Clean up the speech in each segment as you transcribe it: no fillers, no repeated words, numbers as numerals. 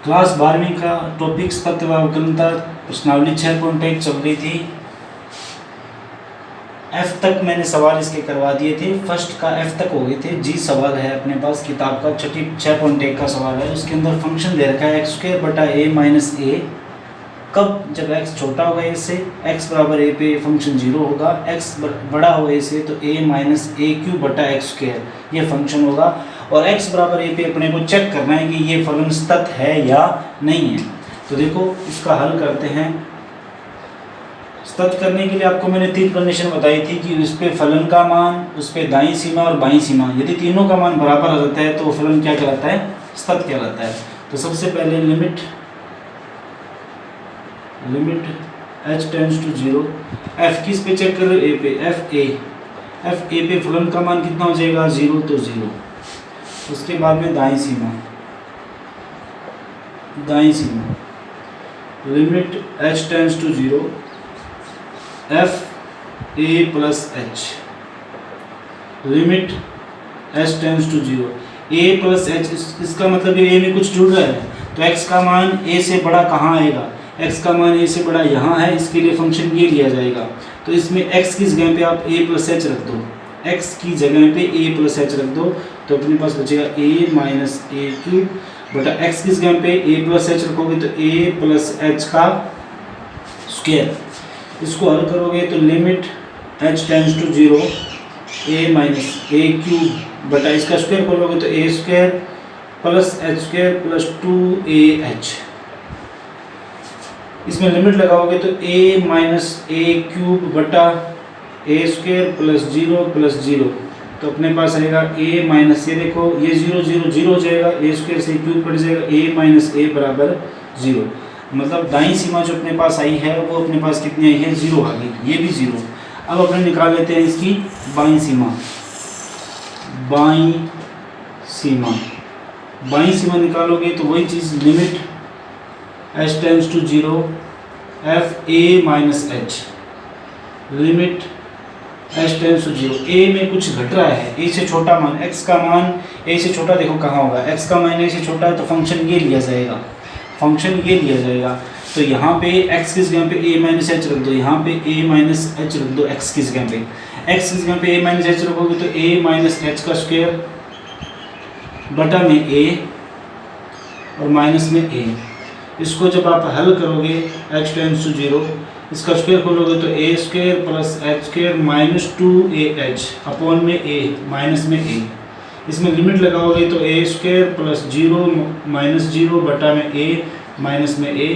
Class 12वीं का topic तत्व व अवकलनता प्रश्नावली 6.1 चल रही थी। एफ तक मैंने सवाल इसके करवा दिए थे। फर्स्ट का एफ तक हो गए थे। जी सवाल है अपने पास किताब का 6.1 का सवाल है। उसके अंदर फंक्शन दे रखा है x² बटा a माइनस ए। कब? जब x छोटा होगा a से, x बराबर a पे फंक्शन 0 होगा, x बड़ा हो a से तो a माइनस ए क्यूब बटा x² ये फंक्शन होगा। और x बराबर a पे अपने को चेक करना है कि ये फलन सतत है या नहीं है। तो देखो इसका हल करते हैं। सतत करने के लिए आपको मैंने 3 कंडीशन बताई थी कि उस पे फलन का मान, उस पे दाईं सीमा और बाईं सीमा, यदि तीनों का मान बराबर आ जाता है तो वो फलन क्या कहलाता है? सतत कहलाता है। तो सबसे पहले limit h tends to 0, f किस पे चेक करो? a पे, f a पे फलन का मान कितना हो जाएगा? 0 तो 0। उसके बाद में दाईं सीमा limit h tends to 0, f a plus h, limit h tends to 0, a plus h। इसका मतलब ये a में कुछ जुड़ रहा है तो x का मान a से बड़ा कहाँ आएगा? x का मान a से बड़ा यहाँ है, इसके लिए फंक्शन ये लिया जाएगा। तो इसमें x की जगह पे आप a प्लस h रख दो, x की जगह पे a प्लस h रख दो तो अपने पास बचेगा a माइनस ए क्यूब बटा x की जगह पे a प्लस h रखोगे तो a प्लस h का स्क्वायर। इसको हल करोगे तो limit h tends to 0 a minus a cube बटा इसका स्क्वायर खोलोगे तो a square plus h square plus 2ah। इसमें लिमिट लगाओगे तो a माइनस ए क्यूब बटा a स्क्वायर प्लस 0 तो अपने पास आएगा a माइनस, ये देखो ये 0 0 0 हो जाएगा, a स्क्वायर से क्यूब कट जाएगा, a माइनस ए बराबर 0। मतलब दाईं सीमा जो अपने पास आई है वो अपने पास कितनी आई है? 0 आ गई, ये भी 0। अब अपने निकाल लेते हैं इसकी बाईं सीमा निकालोगे तो वही चीज़ limit h tends to 0 f a minus h, limit h tends to 0। a में कुछ घट रहा है, a से छोटा मान, x का मान a से छोटा देखो कहाँ होगा, x का मान a से छोटा है तो फंक्शन ये लिया जाएगा। तो यहाँ पे x की जगह पे a माइनस h रख दो, यहाँ पे a माइनस h रख दो x की जगह पे। x की जगह पे a माइनस h रखोगे तो a माइनस h का स्क्वायर बटा में a और माइनस में a। इसको जब आप हल करोगे h टेंड्स टू 0, इसका स्क्वायर खोलोगे तो a square plus h square minus 2ah upon में a माइनस में a। इसमें लिमिट लगाओगे तो a स्क्वायर प्लस 0 माइनस 0 बटा में a माइनस में a,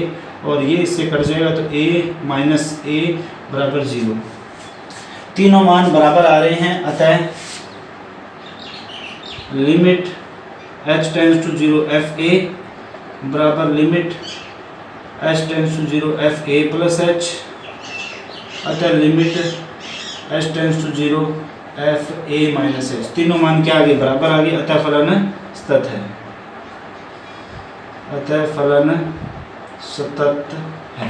और ये इससे कट जाएगा तो a माइनस a बराबर 0। तीनों मान बराबर आ रहे हैं, अतः limit h tends to 0 f a बराबर limit h tends to 0 f a plus h, अतः limit h tends to 0 f a minus h। तीनों मान क्या आ गए? बराबर आ गए, अतः फलन सतत है।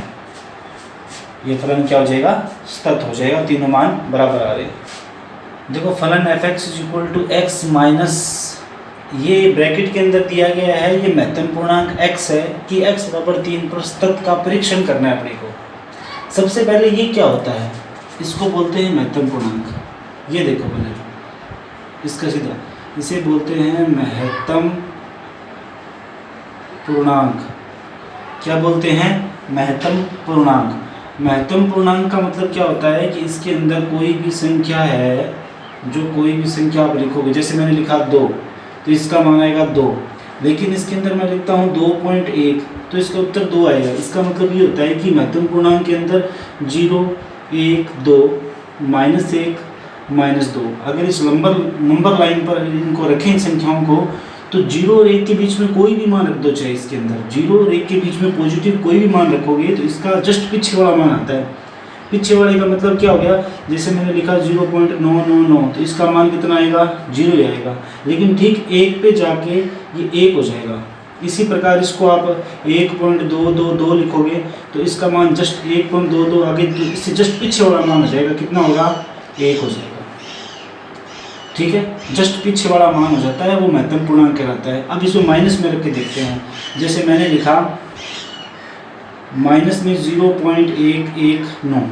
ये फलन क्या हो जाएगा? सतत हो जाएगा, तीनों मान बराबर आ रहे। देखो फलन f(x) = x माइनस, ये ब्रैकेट के अंदर दिया गया है, ये महत्तम पूर्णांक x है कि x बराबर 3 पर सतत का परीक्षण करना है अपने को। सबसे पहले ये क्या होता है? इसको बोलते हैं महत्तम पूर्णांक। ये देखो पहले इसका सीधा, इसे बोलते हैं महत्तम पूर्णांक। क्या बोलते हैं? महत्तम पूर्णांक। महत्तम पूर्णांक का मतलब क्या होता है कि इसके अंदर कोई भी संख्या है, जो कोई भी संख्या आप लिखोगे, जैसे मैंने लिखा 2 तो इसका मान आएगा 2, लेकिन इसके अंदर मैं लिखता हूँ 2.1 तो इसका उत्तर 2 आएगा। इसका मतलब ये होता है कि महत्तम पूर्णांक के अंदर 0 1 2 -1 -2, अगर इस नंबर लाइन पर इनको रखें इन संख्याओं को तो 0 और 1 के बीच में कोई भी मान रख दो, चाहे इसके अंदर 0 और 1 के बीच में पॉजिटिव कोई भी मान रखोगे तो इसका जस्ट पीछे वाला मान आता है। पीछे वाले का मतलब क्या हो गया? जैसे मैंने लिखा 0.999 तो इसका मान कितना आएगा? 0 आएगा, लेकिन ठीक 1 पे जाके ये 1 हो जाएगा। इसी प्रकार इसको आप 1.222 लिखोगे तो इसका मान जस्ट 1.22 आगे, तो इससे जस्ट पीछे वाला मान हो जाएगा, कितना होगा? 1 हो जाएगा। ठीक है, जस्ट पीछे वाला मान हो जाता है, वो महत्तम पूर्णांक कहलाता है। अब इसको माइनस में रख के देखते हैं। जैसे मैंने लिखा माइनस में 0.119,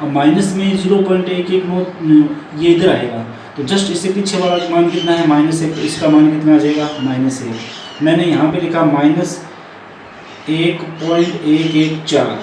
अब माइनस में 0.119 ये इधर आएगा, तो जस्ट इससे पीछे वाला मान कितना है, -1, तो इसका मान कितना आ जाएगा, -1। मैंने यहाँ पे लिखा -1.114,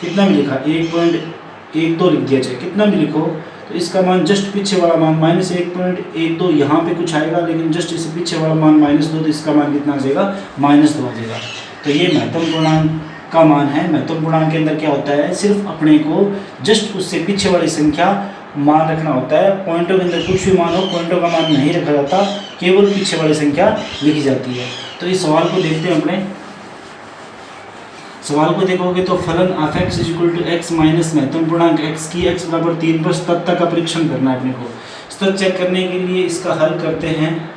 कितना भी लिखा 1.12 लिख दिया जाए, कितना भी लिखो, तो इसका मान जस्ट पीछे वाला मान -1.12, यहाँ पे कुछ आएगा, लेकिन जस्ट इससे पीछे वाला मान -2, तो इसका मान कितना आ जाएगा, -2 आ जाएगा। तो ये महत्तम पूर्णांक का मान है। महत्तम पूर्णांक के अंदर क्या होता है, सिर्फ अपने को जस्ट उससे पीछे वाली संख्या मान रखना होता है। पॉइंटों के अंदर कुछ भी मान हो, पॉइंटों का मान नहीं रखा जाता, केवल पीछे वाली संख्या लिखी जाती है। तो इस सवाल को देखते हैं। अपने सवाल को देखोगे तो फलन ऑफ x = x माइनस महत्तम पूर्णांक x की x = 3 पर तत्व का परीक्षण करना है अपने को। तत्व चेक करने के लिए इसका हल करते हैं।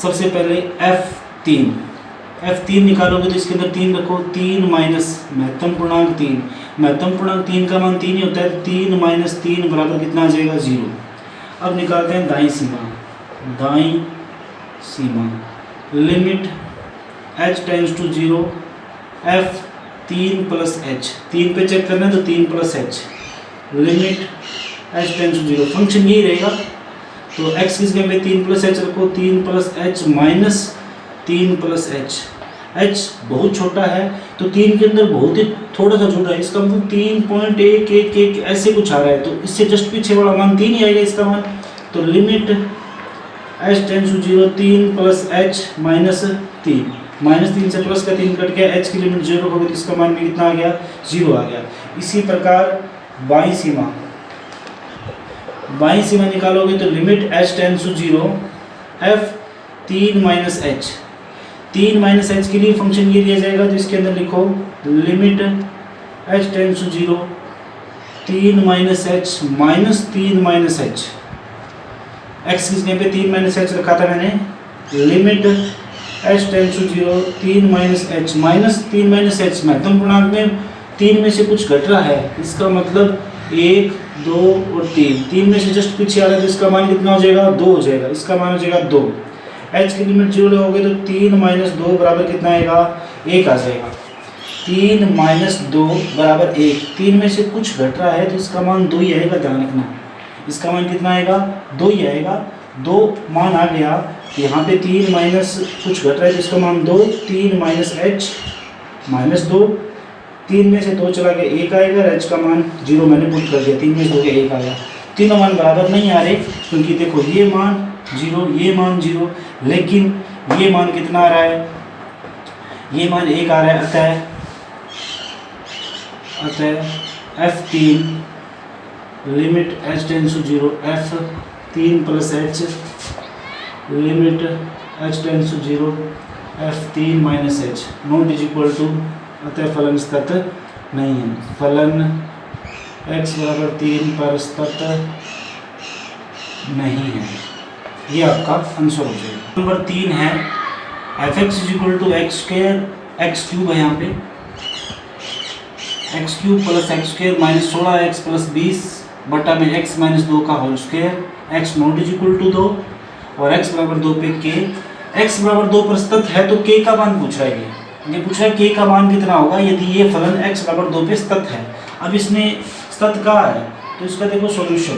सबसे पहले f3 निकालोगे तो इसके अंदर 3 रखो, 3 माइनस महत्तम पूर्णांक 3, महत्तम पूर्णांक 3 का मान 3 ही होता है, 3 - 3 बराबर कितना आ जाएगा, 0। अब निकालते हैं दाईं सीमा, limit h tends to 0, f 3 + h, 3 पे चेक करना है तो 3 + h, limit h tends to 0, function यही रहेगा। तो x किस जगह पे 3 + h रखो, 3 + h माइनस 3 + h, h बहुत छोटा है तो 3 के अंदर बहुत ही थोड़ा सा छोटा है, इसका मतलब 3.111 ऐसे कुछ आ रहा है, तो इससे जस्ट पीछे वाला मान 3 ही आएगा इसका मान। तो limit h tends to 0, 3 + h -3, -3 से प्लस का 3 कट गया, h की लिमिट 0 होगी तो इसका मान भी कितना आ गया, 0 आ गया। इसी प्रकार बाईं सीमा निकालोगे तो limit h tends to 0, f 3 - h, 3 - h के लिए फंक्शन ये दिया जाएगा, तो इसके अंदर लिखो limit h tends to 0, 3 - h minus 3 - h, x किस जगह पे 3 - h रखा था मैंने, limit h tends to 0, 3 - h minus 3 - h, महत्तम पूर्णांक में 3 में से कुछ घट रहा है, इसका मतलब 1, 2 और 3 में से जस्ट पीछे आ रहा है, तो इसका मान कितना हो जाएगा, 2 हो जाएगा, इसका मान हो जाएगा 2। h की लिमिट 0 हो गई तो 3 - 2 बराबर कितना आएगा, 1 आ जाएगा। 3 - 2 बराबर 1, 3 में से कुछ घट रहा है तो इसका मान 2 ही आएगा, ध्यान रखना, इसका मान कितना आएगा, 2 ही आएगा। 2 मान आ गया, यहाँ पे 3 माइनस कुछ घट रहा है तो इसका मान 2, 3 - h -2, 3 में से 2 चला गया, 1 आएगा, और h का मान 0 मैंने पुट कर दिया, 3 में से 2 1 आया। तीनों मान बराबर नहीं आ रहे, क्योंकि देखो ये मान 0, ये मान 0, लेकिन ये मान कितना आ रहा है, ये मान 1 आ रहा है। अतः f3 limit h tends to 0, f 3 + h limit h tends to 0, f 3 - h naught is equal to, अतः फलन तत्व नहीं है, फलन x = 3 पर तत्व नहीं है, ये आपका आंसर हो जाएगा। नंबर 3 है f(x = x² x³ है, यहाँ पे x³ + x² -16x + 20 बटा में x - 2 का whole square, x naught is equal to 2 और x = 2 पे k, x = 2 पर स्थित है तो k का मान पूछ रहा है, ये पूछ रहा है k का मान कितना होगा यदि ये फलन x = 2 पे स्थित है। अब इसने स्थित कहा है तो इसका देखो सॉल्यूशन,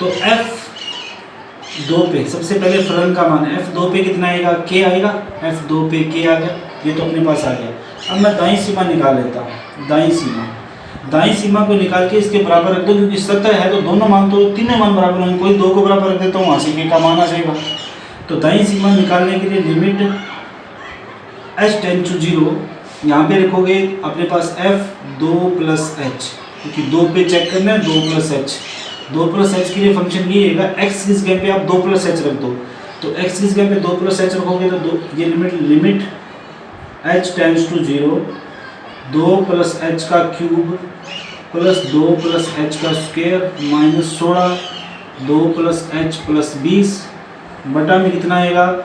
तो f2 पे सबसे पहले फलन का मान है, f2 पे कितना आएगा, k आएगा, f2 पे k आ गया, ये तो अपने पास आ गया। अब मैं दाईं सीमा निकाल लेता हूँ, दाईं सीमा को निकाल के इसके बराबर रख दो, क्योंकि सतह है तो दोनों मान तो तीनों मान बराबर होंगे, कोई 2 को बराबर रख देता हूँ, वहाँ से k का मान आ जाएगा। तो दाईं सीमा निकालने के लिए लिमिट h टेंड्स टू 0, यहाँ पे रखोगे अपने पास f2 + h, क्योंकि 2 पे चेक करना है, 2 + h, 2 + h के लिए फंक्शन ये रहेगा, x की जगह पे आप 2 + h रख दो, तो x की जगह पे 2 + h रखोगे तो ये limit h tends to 0, 2 + h का क्यूब प्लस 2 + h का स्क्वायर -16, 2 + h + 20 बटा में कितना आएगा,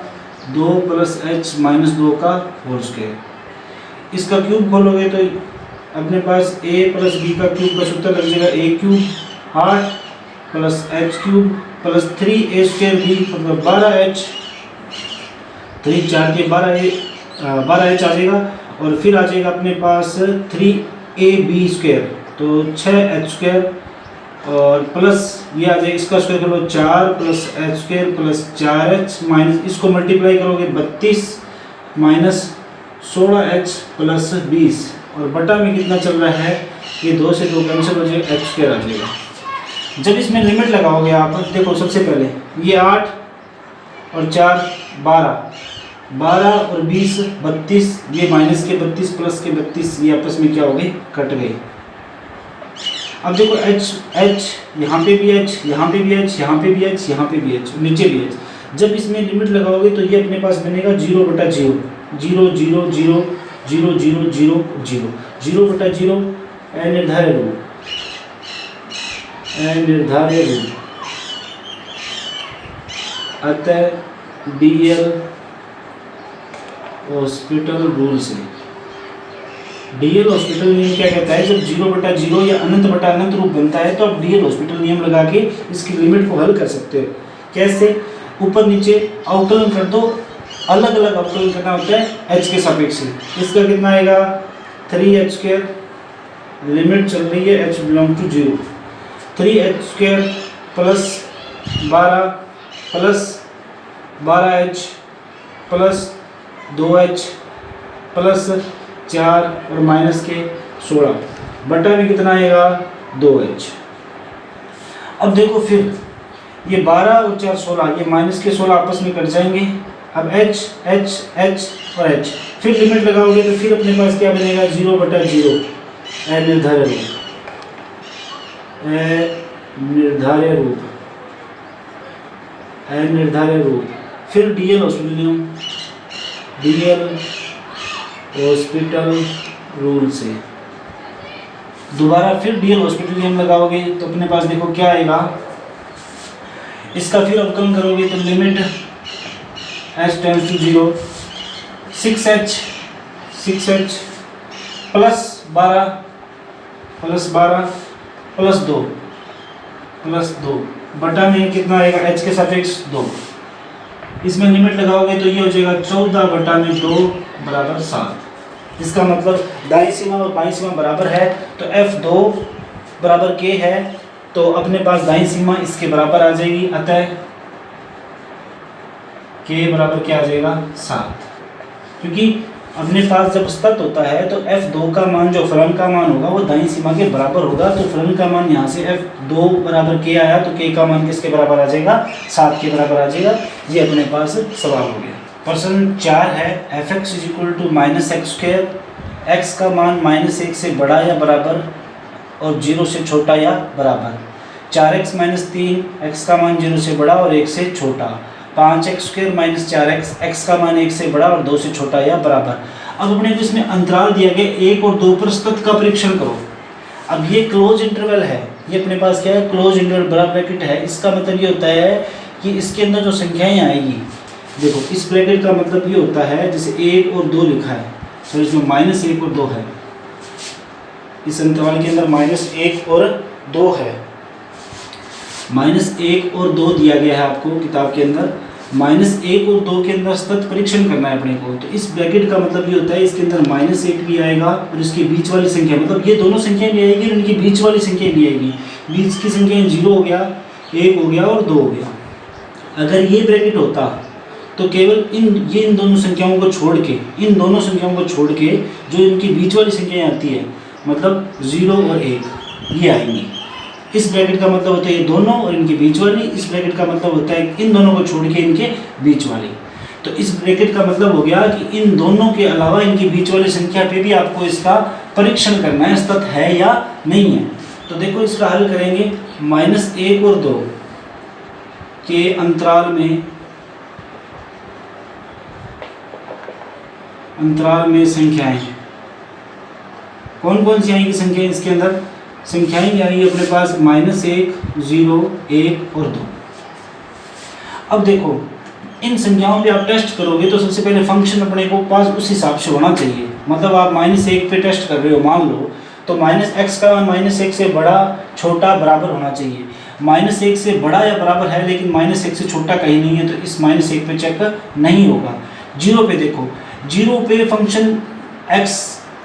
2 + h - 2 का होल स्क्वायर। इसका क्यूब खोलोगे तो अपने पास a + b का क्यूब का सूत्र लग जाएगा, a³ 8 plus H cube plus 3a² भी मतलब 12h, 3 4 के 12h आ जाएगा। और फिर आ जाएगा अपने पास 3ab², तो 6h² और प्लस ये आ जाएगा इसका स्क्वायर करो 4 plus h² plus 4h minus इसको मल्टीप्लाई करोगे 32 माइनस 16h प्लस 20 और बटा में कितना चल रहा है, ये 2 से 2 कैंसिल हो जाएगा, h² आ जाएगा। जब इसमें लिमिट लगाओगे आप देखो सबसे पहले ये 8 और 4 12 और 20 32, ये माइनस के 32 प्लस के 32 ये आपस में क्या हो गए, कट गए। अब देखो h यहाँ पे भी h, यहाँ पे भी h, यहाँ पे भी h, यहाँ पे भी h, नीचे भी h। जब इसमें लिमिट लगाओगे तो ये अपने पास बनेगा 0/0, 0 0 0 0 0 0 0 0/0 अनिर्धार्य रूप, अनिर्धार्य रूप। अतः डीएल हॉस्पिटल रूल से, डीएल हॉस्पिटल नियम क्या कहता है, जब 0/0 या अनंत बटा अनंत रूप बनता है तो आप डीएल हॉस्पिटल नियम लगा के इसकी लिमिट को हल कर सकते हो। कैसे, ऊपर नीचे अवकलन कर दो, अलग अलग अवकलन करना होता है h के सापेक्ष से। इसका कितना आएगा 3h², लिमिट चल रही है h belong to 0, 3h² plus 12 plus 12h plus 2h plus 4 और माइनस के 16 बटा में कितना आएगा 2h। अब देखो फिर ये 12 और 4 16, ये माइनस के 16 आपस में कट जाएंगे। अब h h h और h, फिर लिमिट लगाओगे तो फिर अपने पास क्या बनेगा 0/0 अनिर्धार्य रूप, अनिर्धार्य रूप, अनिर्धार्य रूप। फिर डीएल हॉस्पिटल नियम, डीएल हॉस्पिटल रूल से दोबारा फिर डीएल हॉस्पिटल नियम लगाओगे तो अपने पास देखो क्या आएगा, इसका फिर अवकलन करोगे तो limit h tends to 0, 6h plus 12 plus 2 बटा में कितना आएगा h के सापेक्ष 2। इसमें लिमिट लगाओगे तो ये हो जाएगा 14/2 बराबर 7। इसका मतलब दाईं सीमा और बाईं सीमा बराबर है तो f2 बराबर k है, तो अपने पास दाईं सीमा इसके बराबर आ जाएगी, अतः k बराबर क्या आ जाएगा 7। क्योंकि अपने पास जब स्थित होता है तो f2 का मान जो फलन का मान होगा वो दाईं सीमा के बराबर होगा, तो फलन का मान यहाँ से f2 बराबर k आया तो k का मान किसके बराबर आ जाएगा 7 के बराबर आ जाएगा। ये अपने पास सवाल हो गया। प्रश्न 4 है fx = -x², x का मान -1 से बड़ा या बराबर और 0 से छोटा या बराबर, 4x - 3, x का मान 0 से बड़ा और 1 से छोटा, 5x² - 4x, x का मान 1 से बड़ा और 2 से छोटा या बराबर। अब अपने को इसमें अंतराल दिया गया 1 और 2 पर स्थित का परीक्षण करो। अब ये क्लोज इंटरवल है, ये अपने पास क्या है क्लोज इंटरवल बड़ा ब्रैकेट है। इसका मतलब ये होता है कि इसके अंदर जो संख्याएं आएगी, देखो इस ब्रैकेट का मतलब ये होता है जैसे 1 और 2 लिखा है तो इसमें -1 और 2 है, इस अंतराल के अंदर -1 और 2 है, -1 और 2 दिया गया है आपको किताब के अंदर। -1 और 2 के अंदर स्थित परीक्षण करना है अपने को, तो इस ब्रैकेट का मतलब ये होता है इसके अंदर -1 भी आएगा और इसके बीच वाली संख्या मतलब ये दोनों संख्याएं भी आएगी और इनकी बीच वाली संख्या भी आएगी। बीच की संख्याएं 0 हो गया, 1 हो गया और 2 हो गया। अगर ये ब्रैकेट होता तो केवल इन दोनों संख्याओं को छोड़ के, इन दोनों संख्याओं को छोड़ के जो इनकी बीच वाली संख्याएं आती है मतलब 0 और 1 ये आएंगी। इस ब्रैकेट का मतलब होता है ये दोनों और इनके बीच वाली, इस ब्रैकेट का मतलब होता है इन दोनों को छोड़ के इनके बीच वाली। तो इस ब्रैकेट का मतलब हो गया कि इन दोनों के अलावा इनकी बीच वाली संख्या पे भी आपको इसका परीक्षण करना है स्थित है या नहीं है। तो देखो इसका हल करेंगे, -1 और 2 के अंतराल में संख्याएं कौन कौन सी आएंगी संख्याएं, इसके अंदर संख्याएं आएंगी अपने पास -1 0 1 और 2। अब देखो इन संख्याओं पे आप टेस्ट करोगे तो सबसे पहले फंक्शन अपने को पास उस हिसाब से होना चाहिए। मतलब आप -1 पे टेस्ट कर रहे हो मान लो, तो -x का मान -1 से बड़ा छोटा बराबर होना चाहिए। -1 से बड़ा या बराबर है लेकिन -1 से छोटा कहीं नहीं है, तो इस -1 पे चेक नहीं होगा। 0 पे देखो, 0 पे फंक्शन x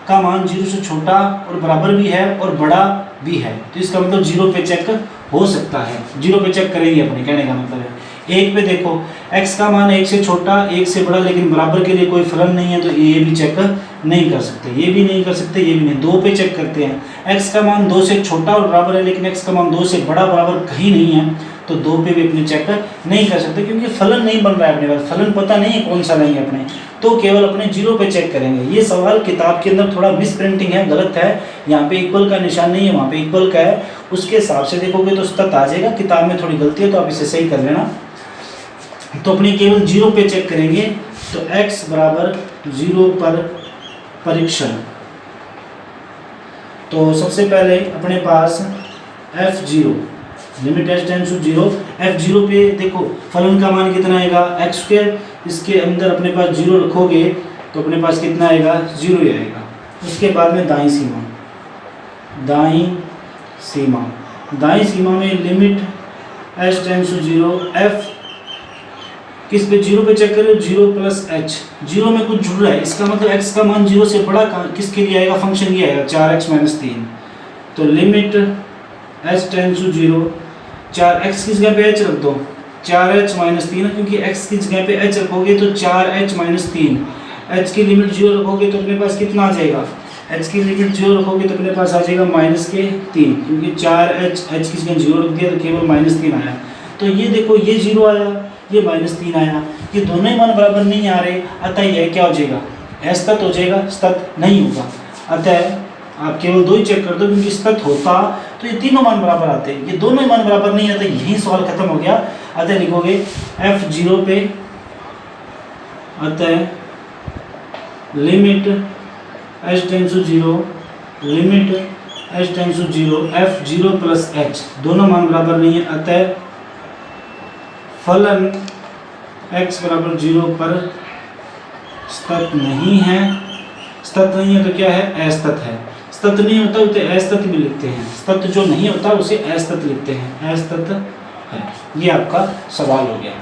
का मान 0 से छोटा और बराबर भी है और बड़ा भी है, तो इसका मतलब 0 पे चेक हो सकता है। 0 पे चेक करेंगे अपने, कहने का मतलब है। 1 पे देखो, x का मान 1 से छोटा 1 से बड़ा लेकिन बराबर के लिए कोई फलन नहीं है, तो ये भी चेक नहीं कर सकते, ये भी नहीं कर सकते, ये भी नहीं। 2 पे चेक करते हैं, x का मान 2 से छोटा और बराबर है लेकिन x का मान 2 से बड़ा बराबर कहीं नहीं है, तो 2 पे भी अपने चेक नहीं कर सकते क्योंकि फलन नहीं बन रहा है अपने पास, फलन पता नहीं है कौन सा लेंगे अपने, तो केवल अपने 0 पे चेक करेंगे। ये सवाल किताब के अंदर थोड़ा मिस प्रिंटिंग है, गलत है, यहाँ पे इक्वल का निशान नहीं है, वहाँ पे इक्वल का है, उसके हिसाब से देखोगे तो सतत आ जाएगा। किताब में थोड़ी गलती है तो आप इसे सही कर लेना। तो अपने केवल 0 पे चेक करेंगे, तो x बराबर 0 पर परीक्षण। तो सबसे पहले अपने पास f0 limit h tends to 0, f0 पे देखो फलन का मान कितना आएगा x², इसके अंदर अपने पास 0 रखोगे तो अपने पास कितना आएगा 0 ही आएगा। उसके बाद में दाईं सीमा, दाईं सीमा में limit h tends to 0, f किस पे 0 पे चेक करो, 0 प्लस h, 0 में कुछ जुड़ रहा है, इसका मतलब x का मान 0 से बड़ा किसके लिए आएगा, फंक्शन ये आएगा 4x - 3, तो limit h tends to 0, 4x की जगह पे h रख दो, 4h - 3, क्योंकि x की जगह पे h रखोगे तो 4h - 3, h की लिमिट 0 रखोगे तो अपने पास कितना आ जाएगा, h की लिमिट 0 रखोगे तो अपने पास आ जाएगा -3, क्योंकि 4h h की जगह 0 रख दिया तो केवल -3 आया। तो ये देखो ये 0 आया, ये -3 आया, ये दोनों ही मान बराबर नहीं आ रहे, अतः यह क्या हो जाएगा, असतत हो जाएगा, सतत नहीं होगा। अतः आप केवल 2 ही चेक कर दो, क्योंकि सतत होता तो ये तीनों मान बराबर आते, ये दोनों ही मान बराबर नहीं आते, यही सवाल खत्म हो गया। अतः लिखोगे f0 पे, अतः limit h tends to 0, limit h tends to 0, f0 plus h दोनों मान बराबर नहीं है, अतः फलन x बराबर 0 पर सतत नहीं है। सतत नहीं है तो क्या है, असतत है। सतत नहीं होता उसे असतत भी लिखते हैं, सतत जो नहीं होता उसे असतत लिखते हैं, असतत है। ये आपका सवाल हो गया।